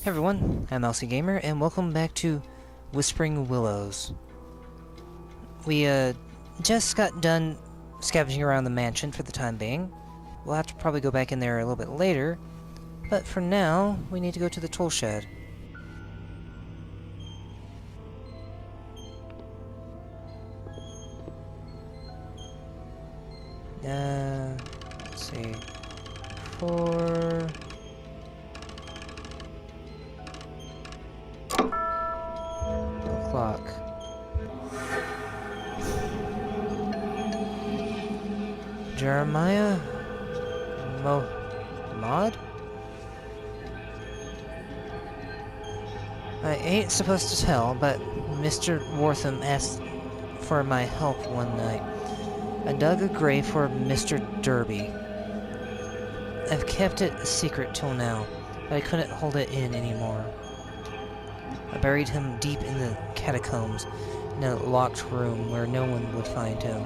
Hey everyone, I'm Elsie Gamer, and welcome back to Whispering Willows. We, just got done scavenging around the mansion for the time being. We'll have to probably go back in there a little bit later, but for now, we need to go to the tool shed. Let's see. 4... o'clock. Jeremiah? Mod? I ain't supposed to tell, but Mr. Wortham asked for my help one night. I dug a grave for Mr. Darby. I've kept it a secret till now, but I couldn't hold it in anymore. I buried him deep in the catacombs, in a locked room where no one would find him.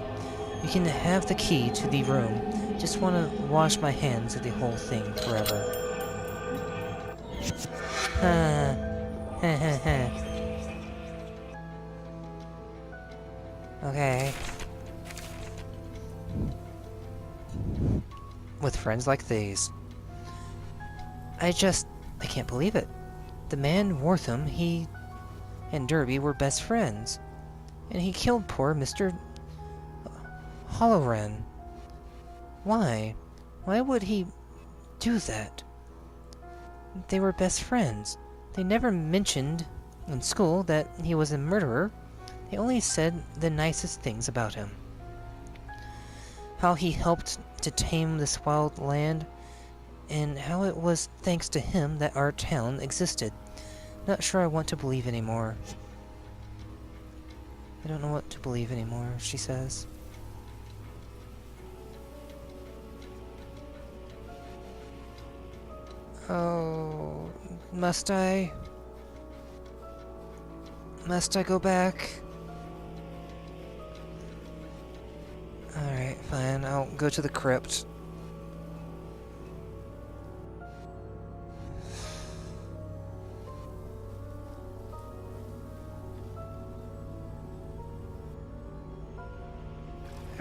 You can have the key to the room. Just want to wash my hands of the whole thing forever. Okay. With friends like these. I can't believe it. The man Wortham, he and Darby were best friends. And he killed poor Mr. Halloran. Why? Why would he do that? They were best friends. They never mentioned in school that he was a murderer. They only said the nicest things about him. How he helped to tame this wild land, and how it was thanks to him that our town existed. Not sure I want to believe anymore. I don't know what to believe anymore, she says. Oh, must I? Must I go back? Alright, fine, I'll go to the crypt.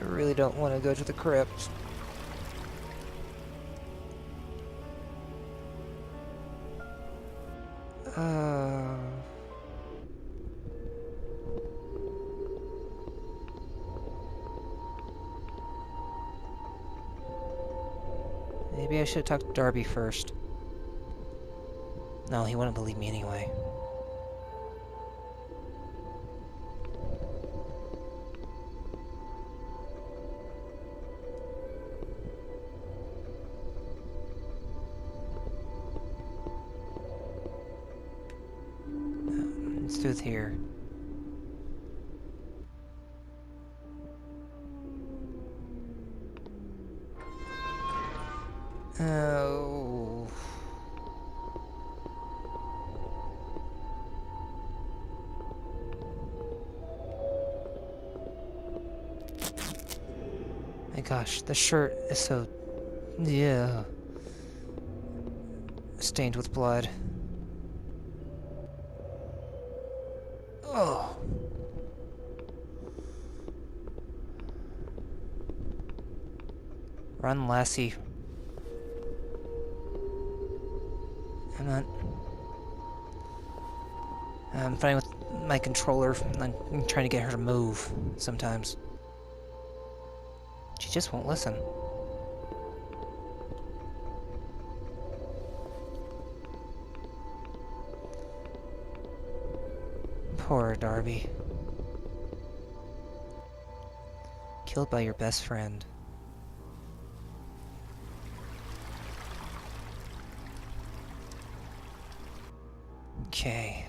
I really don't want to go to the crypt. Maybe I should talk to Darby first. No, he wouldn't believe me anyway. It's through here. Oh. My gosh, the shirt is so... yeah. Stained with blood. Oh. Run, lassie. I'm fighting with my controller. I'm trying to get her to move sometimes. She just won't listen. Poor Darby. Killed by your best friend. Okay.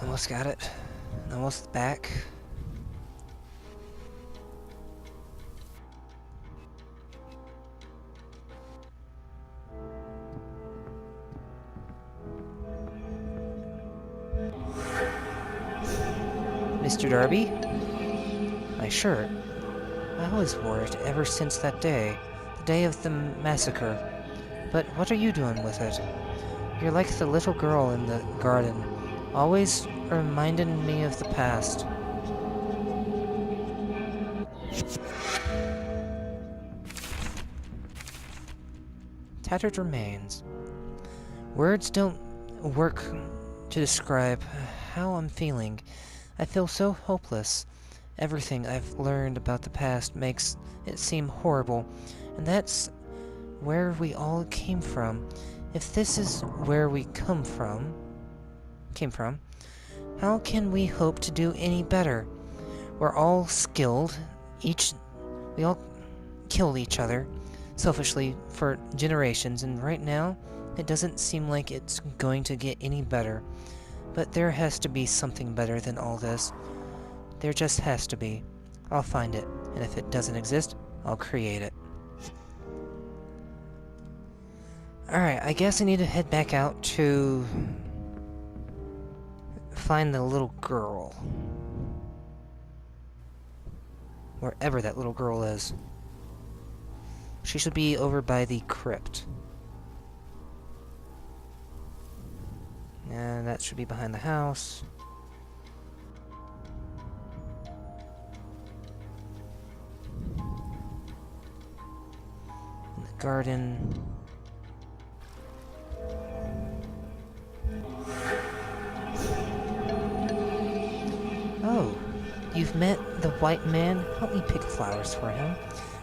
Almost got it. Almost back. Mr. Darby? My shirt. I always wore it ever since that day. The day of the massacre. But what are you doing with it? You're like the little girl in the garden, always reminding me of the past. Tattered remains. Words don't work to describe how I'm feeling. I feel so hopeless. Everything I've learned about the past makes it seem horrible, and that's where we all came from. If this is where we came from, how can we hope to do any better? We're all skilled. We all killed each other selfishly for generations, and right now it doesn't seem like it's going to get any better. But there has to be something better than all this. There just has to be. I'll find it, and if it doesn't exist, I'll create it. Alright, I guess I need to head back out to find the little girl. Wherever that little girl is. She should be over by the crypt. And that should be behind the house. In the garden. Oh, you've met the white man? Help me pick flowers for him.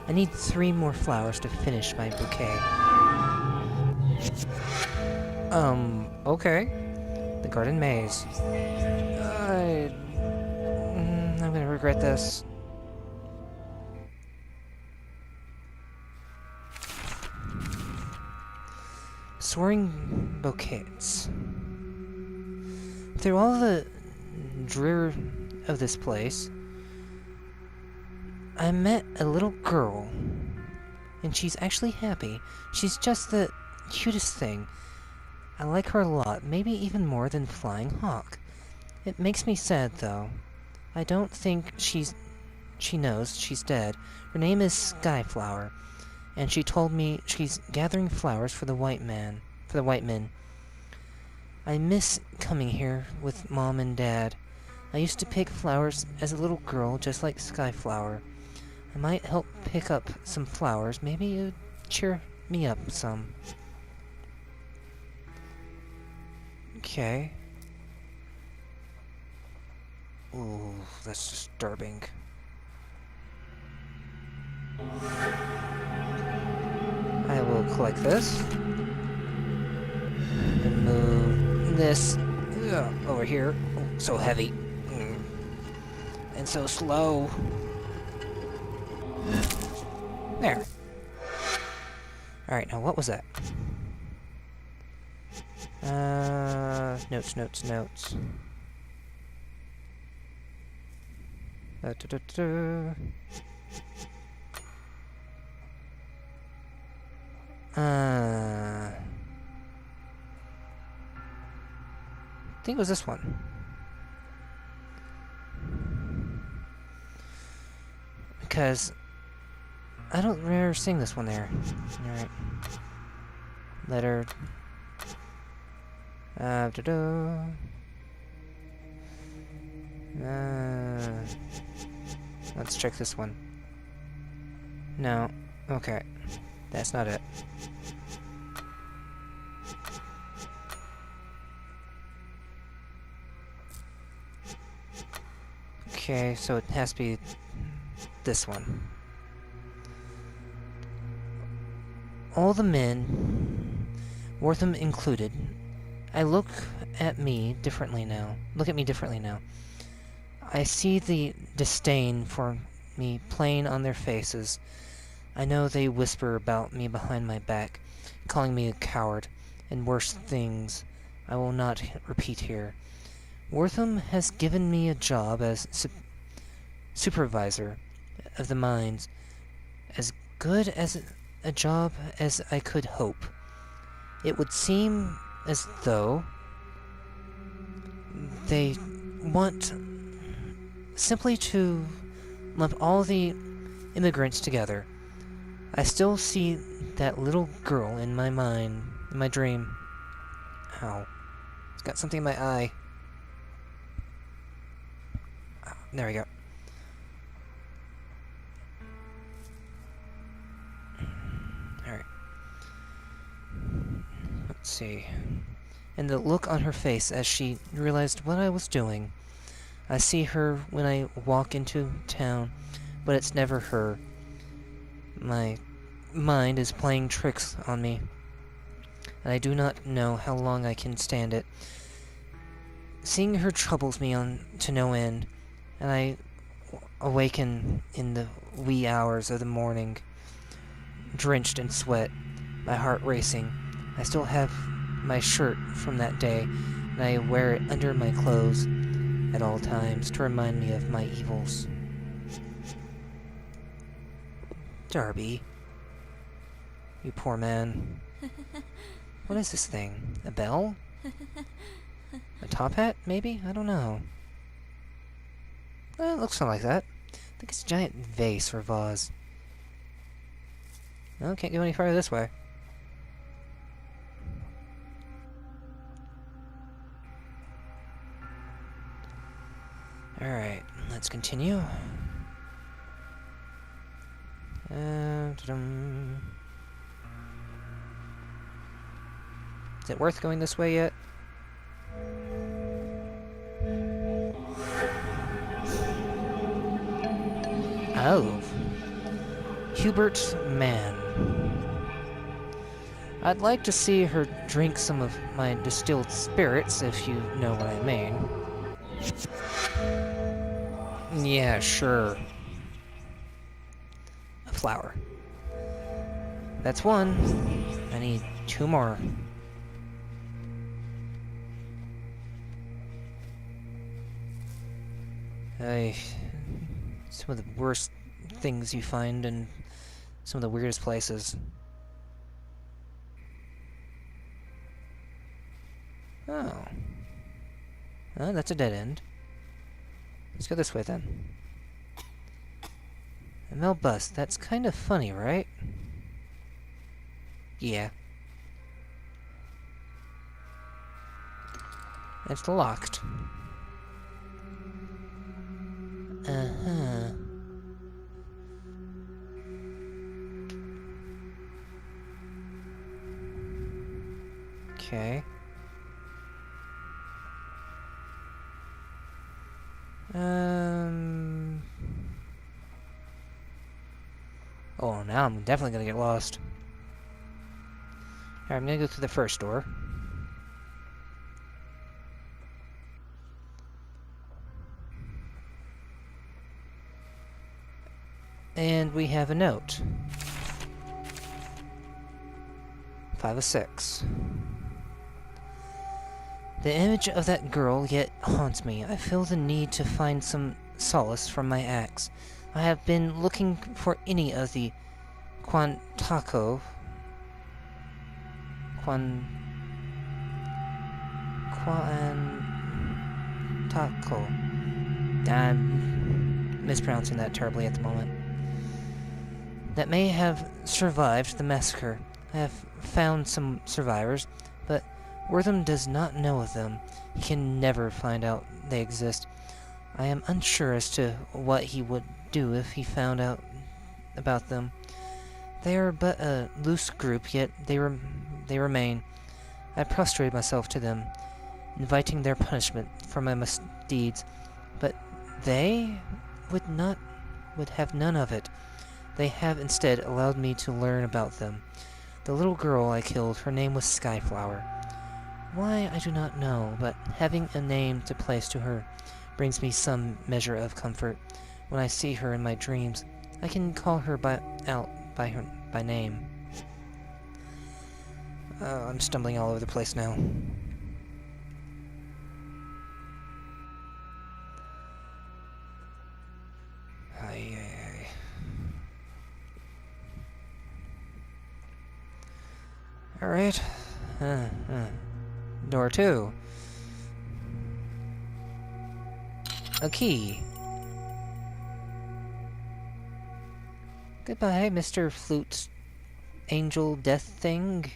I need 3 more flowers to finish my bouquet. Okay. The garden maze. I'm gonna regret this. Soaring bouquets. Through all the drear of this place, I met a little girl, and she's actually happy. She's just the cutest thing. I like her a lot, maybe even more than Flying Hawk. It makes me sad, though. I don't think she knows she's dead. Her name is Skyflower, and she told me she's gathering flowers for the white men. I miss coming here with Mom and Dad. I used to pick flowers as a little girl, just like Skyflower. I might help pick up some flowers. Maybe it'd cheer me up some. Okay. Ooh, that's disturbing. I will collect this. And move this over here. Oh, so heavy. And so slow. There. Alright, now what was that? Notes. I think it was this one. Because I don't remember seeing this one there. Alright. Letter. Let's check this one. No. Okay. That's not it. Okay, so it has to be this one. All the men, Wortham included, look at me differently now. I see the disdain for me plain on their faces. I know they whisper about me behind my back, calling me a coward, and worse things I will not repeat here. Wortham has given me a job as supervisor of the mines, as good as a job as I could hope. It would seem as though they want simply to lump all the immigrants together. I still see that little girl in my mind, in my dream. Ow. It's got something in my eye. Oh, there we go. Alright. Let's see. And the look on her face as she realized what I was doing. I see her when I walk into town, but it's never her. My mind is playing tricks on me, and I do not know how long I can stand it. Seeing her troubles me to no end, and I awaken in the wee hours of the morning, drenched in sweat, my heart racing. I still have my shirt from that day, and I wear it under my clothes at all times to remind me of my evils. Darby, you poor man. What is this thing? A bell? A top hat, maybe? I don't know. Well, it looks something like that. I think it's a giant vase or vase. Well, can't go any farther this way. Alright, let's continue. Is it worth going this way yet? Oh. Hubert Mann. I'd like to see her drink some of my distilled spirits, if you know what I mean. Yeah, sure. A flower. That's one. I need 2 more. Some of the worst things you find in some of the weirdest places. Oh. Oh, that's a dead end. Let's go this way then. A Mel bus. That's kind of funny, right? Yeah. It's locked. Uh-huh. Okay. Oh, now I'm definitely gonna get lost. Alright, I'm gonna go through the first door. And we have a note. 5 of 6. The image of that girl yet haunts me. I feel the need to find some solace from my acts. I have been looking for any of the Quantaco. I'm mispronouncing that terribly at the moment. That may have survived the massacre. I have found some survivors, but Wortham does not know of them. He can never find out they exist. I am unsure as to what he would do if he found out about them. They are but a loose group, yet they remain. I prostrate myself to them, inviting their punishment for my misdeeds, but they would have none of it. They have instead allowed me to learn about them. The little girl I killed, her name was Skyflower. Why, I do not know, but having a name to place to her brings me some measure of comfort. When I see her in my dreams, I can call her by name. I'm stumbling all over the place now. Alright. Door 2. A key. Goodbye, Mr. Flute Angel Death Thing.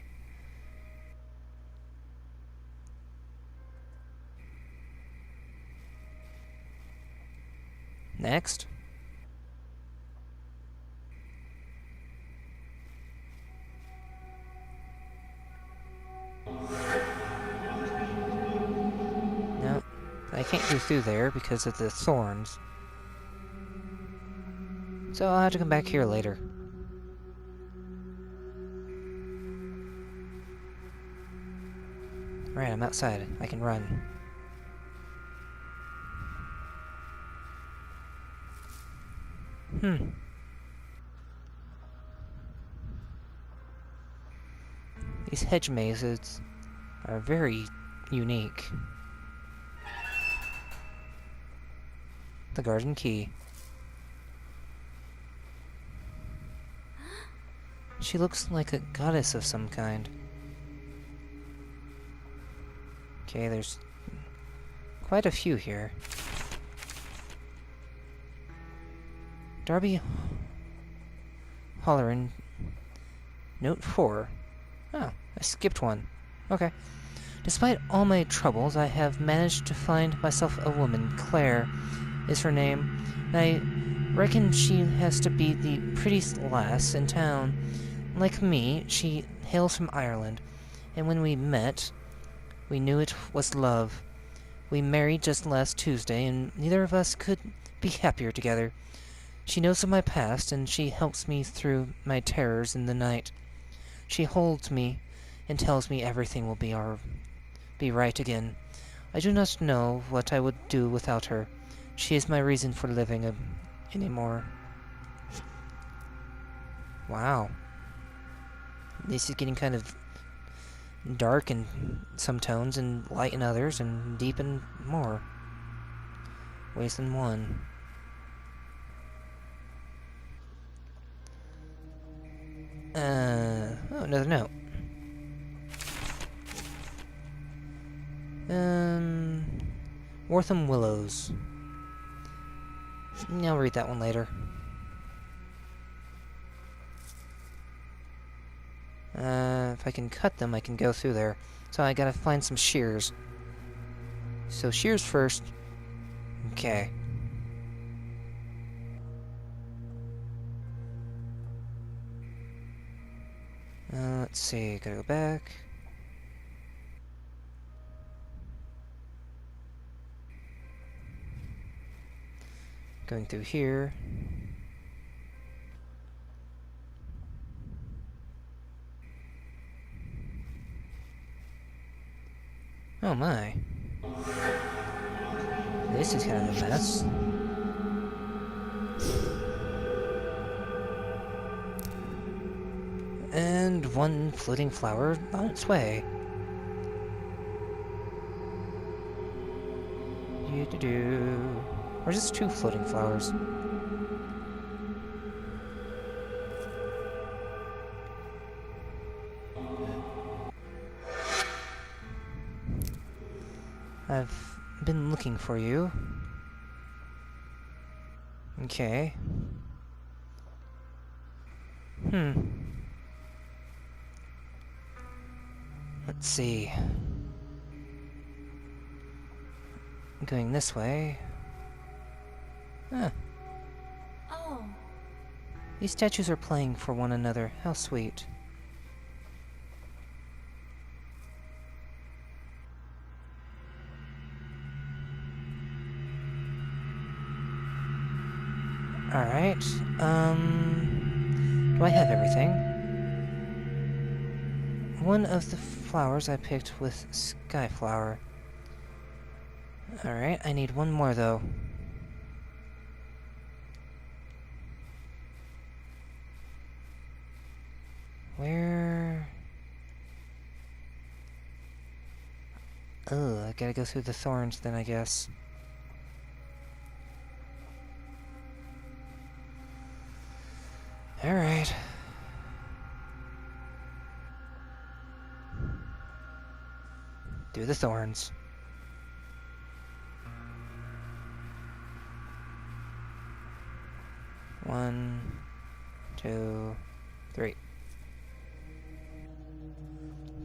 Next. No, I can't go through there because of the thorns. So I'll have to come back here later. Right, I'm outside. I can run. These hedge mazes are very unique. The garden key. She looks like a goddess of some kind. Okay, there's quite a few here. Darby Hollerin. Note 4. Oh, I skipped one. Okay. Despite all my troubles, I have managed to find myself a woman. Claire is her name. And I reckon she has to be the prettiest lass in town. Like me, she hails from Ireland. And when we met, we knew it was love. We married just last Tuesday, and neither of us could be happier together. She knows of my past, and she helps me through my terrors in the night. She holds me and tells me everything will be right again. I do not know what I would do without her. She is my reason for living anymore. Wow. This is getting kind of dark in some tones, and light in others, and deep in more ways than one. Oh, another note. Wortham Willows. I'll read that one later. If I can cut them, I can go through there. So I gotta find some shears. So shears first. Okay. Let's see, gotta go back. Going through here. Oh my. This is kind of a mess. And one floating flower on its way. Or just two floating flowers. I've been looking for you. Okay. Let's see. Going this way. Ah. Oh. These statues are playing for one another. How sweet. Alright, do I have everything? One of the flowers I picked with Skyflower. Alright, I need one more though. Where? Oh, I gotta go through the thorns then, I guess. Alright. Do the thorns. One, 2, 3.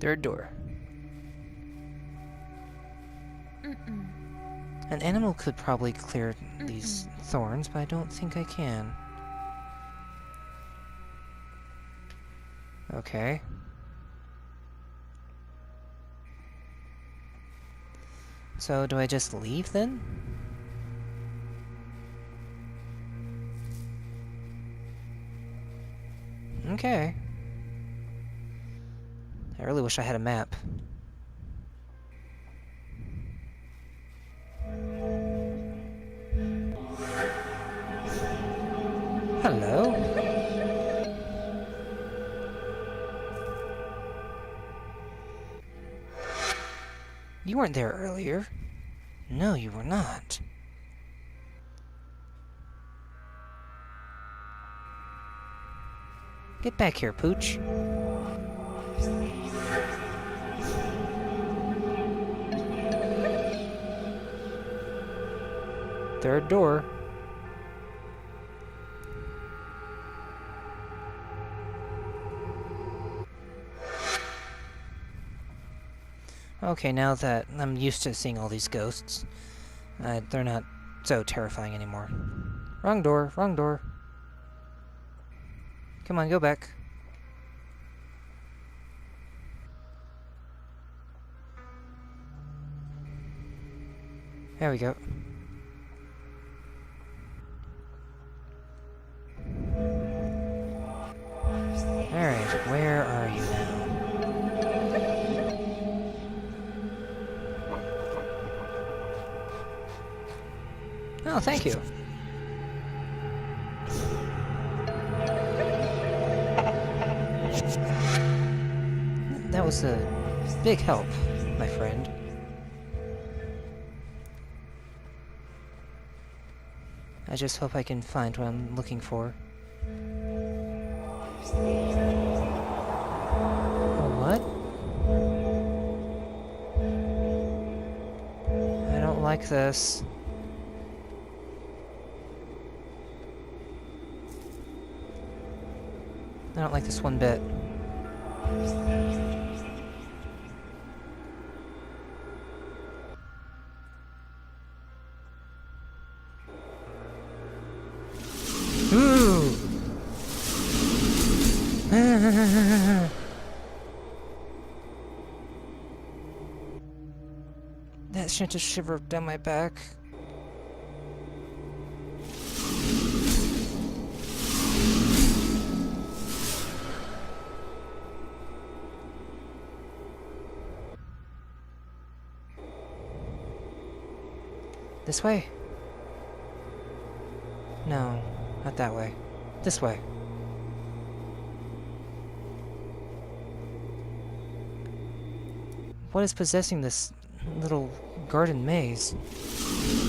Third door. An animal could probably clear these thorns, but I don't think I can. Okay. So, do I just leave then? Okay. I really wish I had a map. Hello? You weren't there earlier. No, you were not. Get back here, Pooch. Third door. Okay, now that I'm used to seeing all these ghosts, they're not so terrifying anymore. Wrong door, wrong door. Come on, go back. There we go. Alright, where are you now? Oh, thank you. That was a big help, my friend. I just hope I can find what I'm looking for. What? I don't like this. I don't like this one bit. Ooh! That sent a shiver down my back. This way? No, not that way. This way. What is possessing this little garden maze?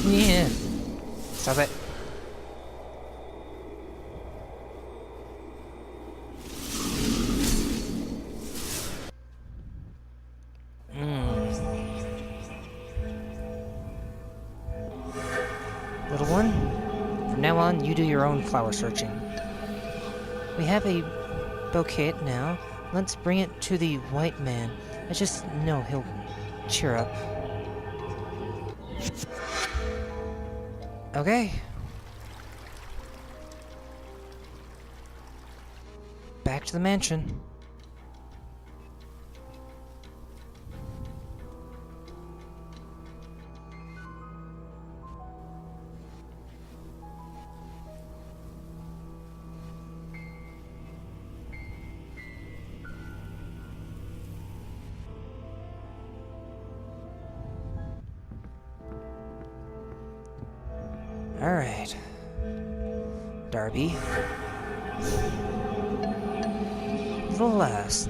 Yeah. Stop it. Little one, from now on, you do your own flower searching. We have a bouquet now. Let's bring it to the white man. I just know he'll cheer up. Okay. Back to the mansion. Alright. Darby. Little lass,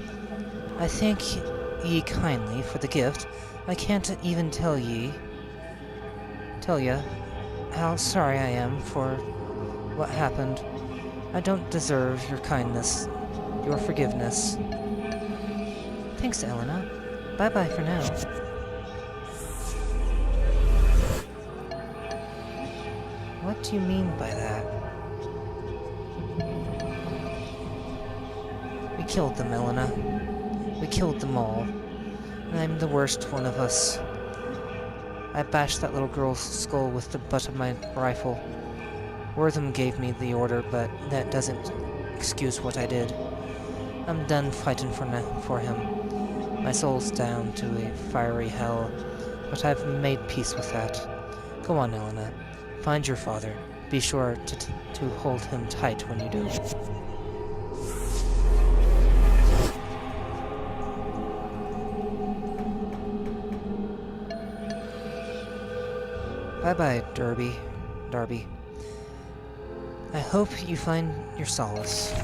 I thank ye kindly for the gift. I can't even tell ya how sorry I am for what happened. I don't deserve your kindness, your forgiveness. Thanks, Elena. Bye-bye for now. What do you mean by that? killed them, Elena. We killed them all. And I'm the worst one of us. I bashed that little girl's skull with the butt of my rifle. Wortham gave me the order, but that doesn't excuse what I did. I'm done fighting for him. My soul's down to a fiery hell, but I've made peace with that. Go on, Elena. Find your father. Be sure to hold him tight when you do. Bye-bye, Darby. I hope you find your solace.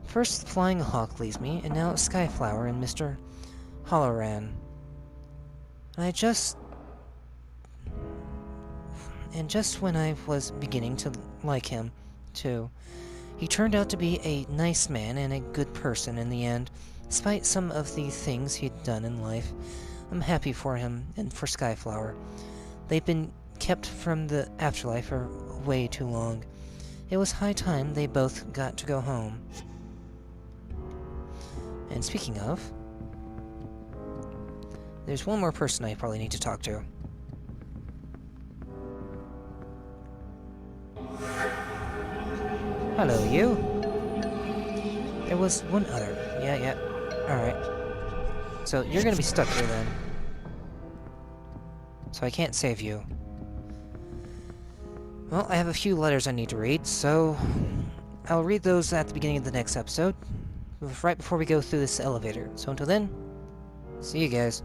First Flying Hawk leaves me, and now Skyflower and Mr. Halloran. And just when I was beginning to like him, too, he turned out to be a nice man and a good person in the end, despite some of the things he'd done in life. I'm happy for him and for Skyflower. They've been kept from the afterlife for way too long. It was high time they both got to go home. And speaking of, there's one more person I probably need to talk to. Hello, you. There was one other. Yeah. Alright. So, you're gonna be stuck here then. So I can't save you. Well, I have a few letters I need to read, so I'll read those at the beginning of the next episode, right before we go through this elevator. So until then, see you guys.